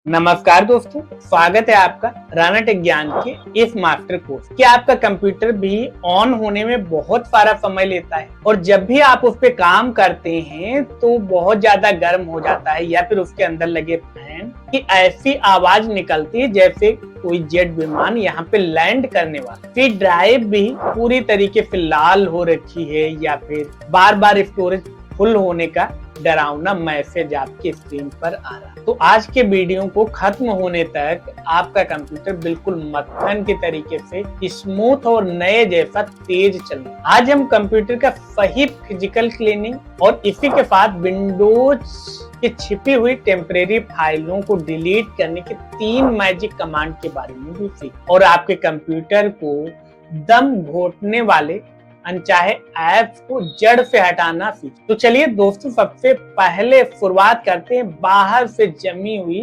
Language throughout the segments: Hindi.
नमस्कार दोस्तों, स्वागत है आपका राणा टेक ज्ञान के इस मास्टर कोर्स। क्या आपका कंप्यूटर भी ऑन होने में बहुत सारा समय लेता है और जब भी आप उस पे काम करते हैं तो बहुत ज्यादा गर्म हो जाता है या फिर उसके अंदर लगे फैन की ऐसी आवाज निकलती है जैसे कोई जेट विमान यहाँ पे लैंड करने वाला। फिर ड्राइव भी पूरी तरीके से लाल हो रखी है या फिर बार बार स्टोरेज फुल होने का डरावना मैसेज आपकी स्क्रीन पर आ रहा। तो आज के वीडियो को खत्म होने तक आपका कंप्यूटर बिल्कुल मक्खन के तरीके से स्मूथ और नए जैसा तेज चले। आज हम कंप्यूटर का सही फिजिकल क्लीनिंग और इसी के साथ विंडोज की छिपी हुई टेम्परेरी फाइलों को डिलीट करने के 3 मैजिक कमांड के बारे में भी सीख और आपके कंप्यूटर को दम घोटने वाले अनचाहे ऐप्स को जड़ से हटाना सीख। तो चलिए दोस्तों, सबसे पहले शुरुआत करते हैं बाहर से जमी हुई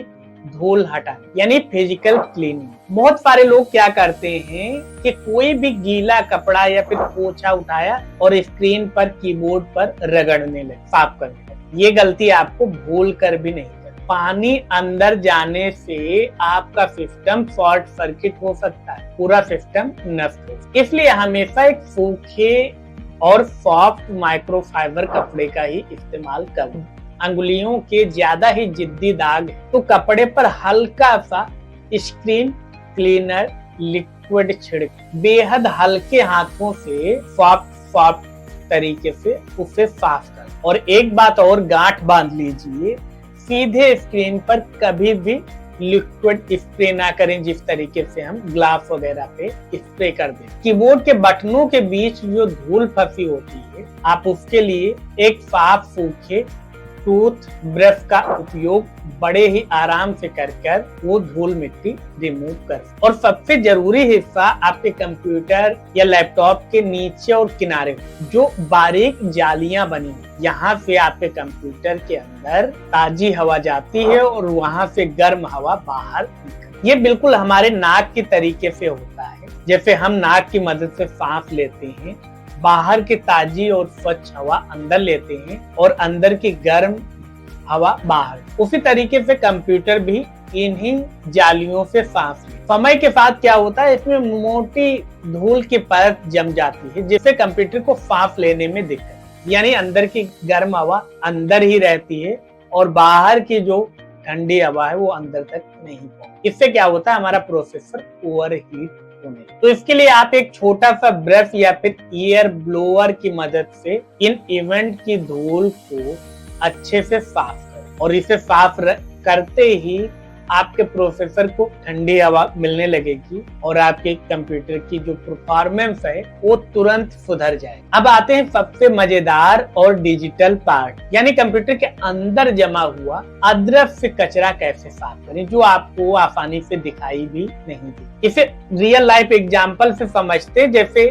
धूल हटाने यानी फिजिकल क्लीनिंग। बहुत सारे लोग क्या करते हैं कि कोई भी गीला कपड़ा या फिर पोछा उठाया और स्क्रीन पर कीबोर्ड पर रगड़ने लगे, साफ करने लगे। ये गलती आपको भूल कर भी नहीं। पानी अंदर जाने से आपका सिस्टम शॉर्ट सर्किट हो सकता है, पूरा सिस्टम नष्ट हो। इसलिए हमेशा एक सूखे और सॉफ्ट माइक्रोफाइबर कपड़े का ही इस्तेमाल करें। अंगुलियों के ज्यादा ही जिद्दी दाग है तो कपड़े पर हल्का सा स्क्रीन क्लीनर लिक्विड छिड़क बेहद हल्के हाथों से सॉफ्ट तरीके से उसे साफ करें। और एक बात और गांठ बांध लीजिए, सीधे स्क्रीन पर कभी भी लिक्विड स्प्रे ना करें जिस तरीके से हम ग्लास वगैरह पे स्प्रे कर दें। कीबोर्ड के बटनों के बीच जो धूल फंसी होती है, आप उसके लिए एक साफ सूखे टूथ ब्रश का उपयोग बड़े ही आराम से कर वो धूल मिट्टी रिमूव कर। और सबसे जरूरी हिस्सा आपके कंप्यूटर या लैपटॉप के नीचे और किनारे जो बारीक जालियां बनी, यहाँ से आपके कंप्यूटर के अंदर ताजी हवा जाती है और वहां से गर्म हवा बाहर निकलती है। ये बिल्कुल हमारे नाक की तरीके से होता है। जैसे हम नाक की मदद से सांस लेते हैं, बाहर की ताजी और स्वच्छ हवा अंदर लेते हैं और अंदर की गर्म हवा बाहर। उसी तरीके से कंप्यूटर भी इन्हीं जालियों से सांस ले। समय के साथ क्या होता है, इसमें मोटी धूल की परत जम जाती है जिससे कंप्यूटर को सांस लेने में दिक्कत, यानी अंदर की गर्म हवा अंदर ही रहती है और बाहर की जो ठंडी हवा है वो अंदर तक नहीं पहुंचती। इससे क्या होता है, हमारा प्रोसेसर ओवरहीट। तो इसके लिए आप एक छोटा सा ब्रश या फिर एयर ब्लोअर की मदद से इन इवेंट की धूल को अच्छे से साफ करें और इसे साफ करते ही आपके प्रोसेसर को ठंडी हवा मिलने लगेगी और आपके कंप्यूटर की जो परफॉर्मेंस है वो तुरंत सुधर जाएगी। अब आते हैं सबसे मजेदार और डिजिटल पार्ट, यानी कंप्यूटर के अंदर जमा हुआ अदृश्य कचरा कैसे साफ करें जो आपको आसानी से दिखाई भी नहीं दी। इसे रियल लाइफ एग्जाम्पल से समझते, जैसे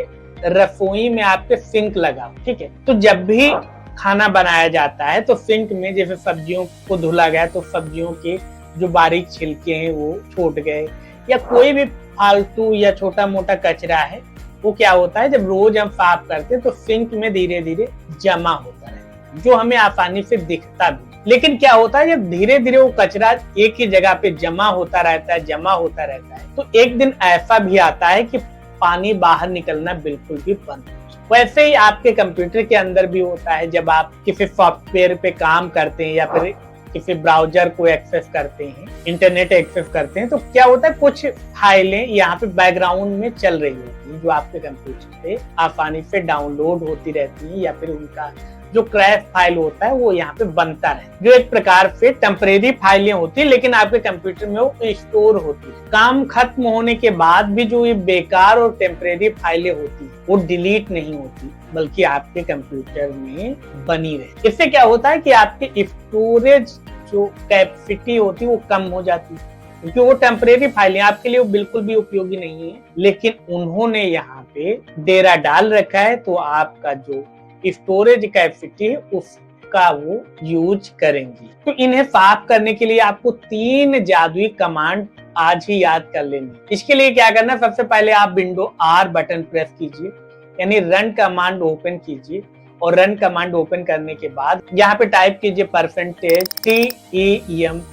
रसोई में आपके सिंक लगा, ठीक है, तो जब भी खाना बनाया जाता है तो सिंक में जैसे सब्जियों को धुला गया तो सब्जियों के जो बारीक छिलके हैं वो छूट गए या कोई भी फालतू या छोटा मोटा कचरा है वो क्या होता है, जब रोज हम साफ करते हैं तो सिंक में धीरे धीरे जमा होता है जो हमें आसानी से दिखता भी। लेकिन क्या होता है, जब धीरे धीरे वो कचरा एक ही जगह पे जमा होता रहता है तो एक दिन ऐसा भी आता है कि पानी बाहर निकलना बिल्कुल भी बंद। वैसे ही आपके कंप्यूटर के अंदर भी होता है, जब आप किसी सॉफ्टवेयर पे काम करते हैं या फिर किसी ब्राउजर को एक्सेस करते हैं, इंटरनेट एक्सेस करते हैं, तो क्या होता है, कुछ फाइलें यहाँ पे बैकग्राउंड में चल रही होती हैं जो आपके कंप्यूटर पे आसानी से डाउनलोड होती रहती हैं या फिर उनका जो क्रैश फाइल होता है वो यहाँ पे बनता रहे, जो एक प्रकार से टेम्परेरी फाइलें होती है लेकिन आपके कंप्यूटर में वो स्टोर होती है। काम खत्म होने के बाद भी जो ये बेकार और टेम्परेरी फाइलें होती है वो डिलीट नहीं होती बल्कि आपके कंप्यूटर में बनी रहे। इससे क्या होता है कि आपके स्टोरेज जो कैपेसिटी होती है वो कम हो जाती है, क्योंकि वो टेम्परेरी फाइलें आपके लिए बिल्कुल भी उपयोगी नहीं है, लेकिन उन्होंने यहाँ पे डेरा डाल रखा है तो आपका जो स्टोरेज कैपेसिटी है उसका वो यूज करेंगी। तो इन्हें साफ करने के लिए आपको 3 जादुई कमांड आज ही याद कर लेनी। इसके लिए क्या करना है, सबसे पहले आप विंडो R बटन प्रेस कीजिए, यानी रन कमांड ओपन कीजिए और रन कमांड ओपन करने के बाद यहाँ पे टाइप कीजिए %TEMP,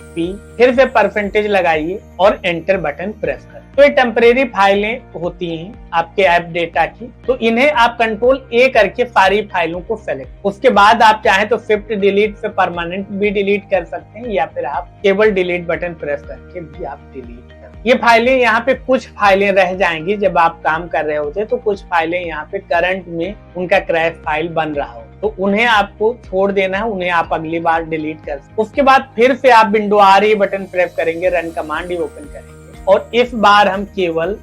फिर से परसेंटेज लगाइए और एंटर बटन प्रेस करें। तो ये टेम्परेरी फाइलें होती हैं आपके ऐप डेटा की, तो इन्हें आप कंट्रोल ए करके सारी फाइलों को सेलेक्ट, उसके बाद आप चाहे तो शिफ्ट डिलीट से परमानेंट भी डिलीट कर सकते हैं, या फिर आप केवल डिलीट बटन प्रेस करके भी आप डिलीट कर। ये फाइलें यहाँ पे कुछ फाइलें रह जाएंगी जब आप काम कर रहे होते, तो कुछ फाइलें यहाँ पे करंट में उनका क्रैश फाइल बन रहा हो, तो उन्हें आपको छोड़ देना है, उन्हें आप अगली बार डिलीट कर सकते। उसके बाद फिर से आप विंडो RE बटन प्रेस करेंगे, रन कमांड ही ओपन करेंगे और इस बार हम केवल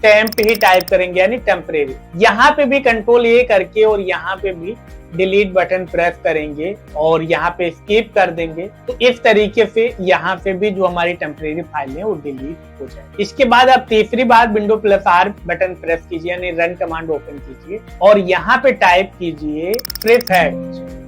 टेम्प ही टाइप करेंगे, यानी टेम्परेरी। यहाँ पे भी कंट्रोल ए करके और यहाँ पे भी डिलीट बटन प्रेस करेंगे और यहाँ पे स्किप कर देंगे, तो इस तरीके से यहाँ पे भी जो हमारी टेम्परेरी फाइल है वो डिलीट हो जाए। इसके बाद आप तीसरी बार विंडो +R बटन प्रेस कीजिए, यानी रन कमांड ओपन कीजिए और यहाँ पे टाइप कीजिए प्रीफेट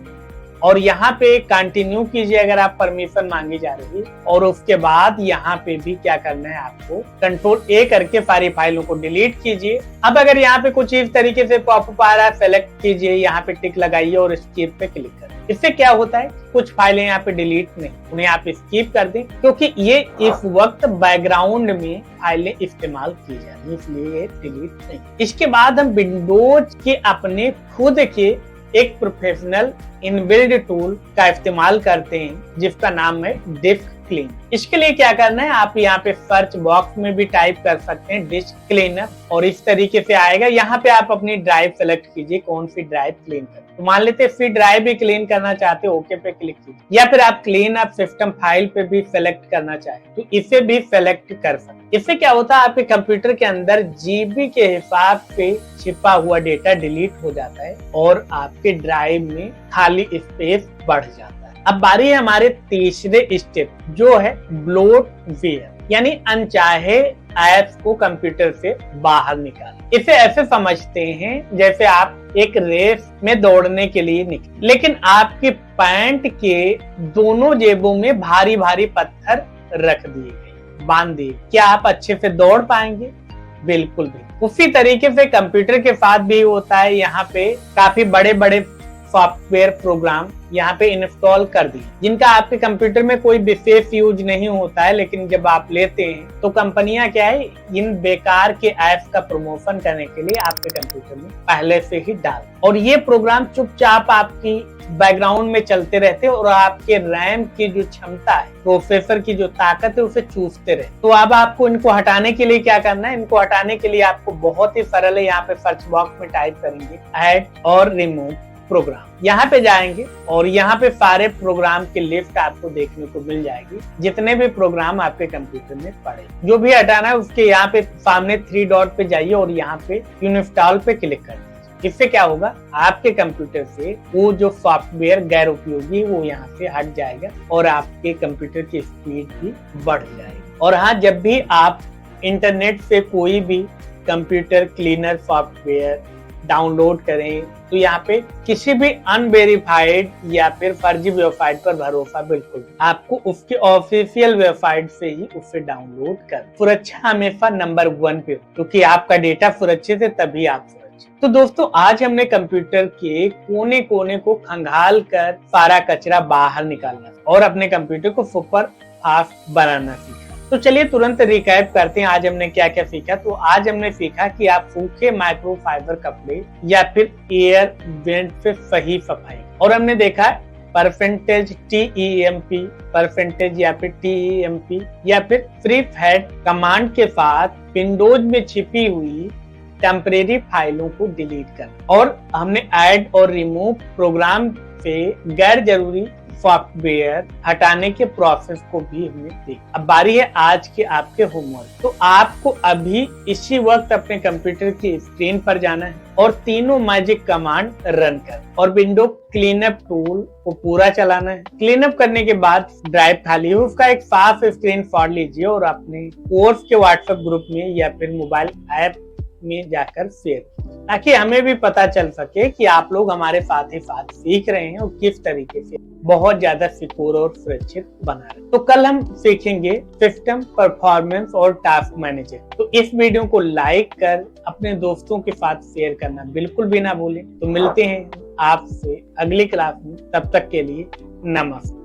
और यहाँ पे कंटिन्यू कीजिए अगर आप परमिशन मांगी जा रही है, और उसके बाद यहाँ पे भी क्या करना है, आपको कंट्रोल ए करके सारी फाइलों को डिलीट कीजिए। अब अगर यहाँ पे कुछ इस तरीके से पॉपअप आ रहा है, सेलेक्ट कीजिए, यहाँ पे टिक लगाइए और स्किप पे क्लिक करें। इससे क्या होता है, कुछ फाइलें यहाँ पे डिलीट नहीं, उन्हें आप स्किप कर दें, क्योंकि ये इस वक्त बैकग्राउंड में फाइलें इस्तेमाल की जा रही है, इसलिए ये डिलीट नहीं। इसके बाद हम विंडोज के अपने खुद के एक प्रोफेशनल इनबिल्ड टूल का इस्तेमाल करते हैं जिसका नाम है डिस्क क्लीन। इसके लिए क्या करना है, आप यहाँ पे सर्च बॉक्स में भी टाइप कर सकते हैं डिस्क क्लीनर और इस तरीके से आएगा। यहाँ पे आप अपनी ड्राइव सेलेक्ट कीजिए, कौन सी ड्राइव क्लीन करनी, तो मान लेते हैं ड्राइव भी क्लीन करना चाहते हो, ओके पे क्लिक कीजिए, या फिर आप क्लीन अप सिस्टम फाइल पे भी सेलेक्ट करना चाहे तो इसे भी सेलेक्ट कर सकते। इससे क्या होता है, आपके कंप्यूटर के अंदर GB के हिसाब से छिपा हुआ डेटा डिलीट हो जाता है और आपके ड्राइव में खाली स्पेस बढ़ जाता है। अब बारी है हमारे तीसरे स्टेप, जो है ब्लोटवेयर, यानी अनचाहे ऐप्स को कंप्यूटर से बाहर निकालना। इसे ऐसे समझते हैं जैसे आप एक रेस में दौड़ने के लिए निकले, लेकिन आपके पैंट के दोनों जेबों में भारी भारी पत्थर रख दिए गए, बांध दिए। क्या आप अच्छे से दौड़ पाएंगे? बिल्कुल भी। उसी तरीके से कंप्यूटर के साथ भी होता है। यहाँ पे काफी बड़े बड़े सॉफ्टवेयर प्रोग्राम यहाँ पे इंस्टॉल कर दिए, जिनका आपके कंप्यूटर में कोई विशेष यूज नहीं होता है, लेकिन जब आप लेते हैं तो कंपनियां क्या है, इन बेकार के ऐप्स का प्रमोशन करने के लिए आपके कंप्यूटर में पहले से ही डाल, और ये प्रोग्राम चुपचाप आपकी बैकग्राउंड में चलते रहते और आपके रैम की जो क्षमता है, प्रोसेसर की जो ताकत है, उसे चूसते रहे। तो अब आपको इनको हटाने के लिए क्या करना है, इनको हटाने के लिए आपको बहुत ही सरल है, यहाँ पे सर्च बॉक्स में टाइप करेंगे ऐड और रिमूव प्रोग्राम, यहाँ पे जाएंगे और यहाँ पे सारे प्रोग्राम की लिस्ट आपको देखने को मिल जाएगी, जितने भी प्रोग्राम आपके कंप्यूटर में पड़े। जो भी हटाना है उसके यहाँ पे सामने 3 डॉट पे जाइए और यहाँ पे इंस्टॉल पे क्लिक कर दीजिए। इससे क्या होगा, आपके कंप्यूटर से वो जो सॉफ्टवेयर गैर उपयोगी वो यहाँ से हट जाएगा और आपके कंप्यूटर की स्पीड भी बढ़ जाएगी। और हाँ, जब भी आप इंटरनेट से कोई भी कंप्यूटर क्लीनर सॉफ्टवेयर डाउनलोड करें तो यहाँ पे किसी भी अनवेरिफाइड या फिर फर्जी वेबसाइट पर भरोसा बिल्कुल, आपको उसके ऑफिशियल वेबसाइट से ही उसे डाउनलोड कर। सुरक्षा हमेशा नंबर 1 पे, क्योंकि आपका डेटा सुरक्षित है तभी आप सुरक्षित। तो दोस्तों, आज हमने कंप्यूटर के कोने कोने को खंगाल कर सारा कचरा बाहर निकालना और अपने कंप्यूटर को सुपर फास्ट बनाना सीखा। तो चलिए तुरंत रिकैप करते हैं आज हमने क्या क्या सीखा। तो आज हमने सीखा कि आप सूखे माइक्रोफाइबर कपड़े या फिर एयर वेंट से सही सफाई, और हमने देखा %TEMP, परसेंटेज या फिर TEMP या फिर प्रीफेट कमांड के साथ विंडोज में छिपी हुई टेम्परेरी फाइलों को डिलीट करना, और हमने ऐड और रिमूव प्रोग्राम से गैर जरूरी सॉफ्टवेयर हटाने के प्रोसेस को भी हमने देखा। अब बारी है आज के आपके होमवर्क। तो आपको अभी इसी वक्त अपने कंप्यूटर की स्क्रीन पर जाना है और तीनों मैजिक कमांड रन कर और विंडो क्लीनअप टूल को पूरा चलाना है। क्लीनअप करने के बाद ड्राइव खाली है उसका एक साफ स्क्रीनशॉट लीजिए और अपने कोर्स के व्हाट्सएप ग्रुप में या फिर मोबाइल ऐप में जाकर शेयर, ताकि हमें भी पता चल सके कि आप लोग हमारे साथ ही साथ सीख रहे हैं और किस तरीके से बहुत ज्यादा सिक्योर और सुरक्षित बना रहे हैं। तो कल हम सीखेंगे सिस्टम परफॉर्मेंस और टास्क मैनेजर। तो इस वीडियो को लाइक कर अपने दोस्तों के साथ शेयर करना बिल्कुल भी ना भूलें। तो मिलते हैं आपसे अगली क्लास में। तब तक के लिए नमस्ते।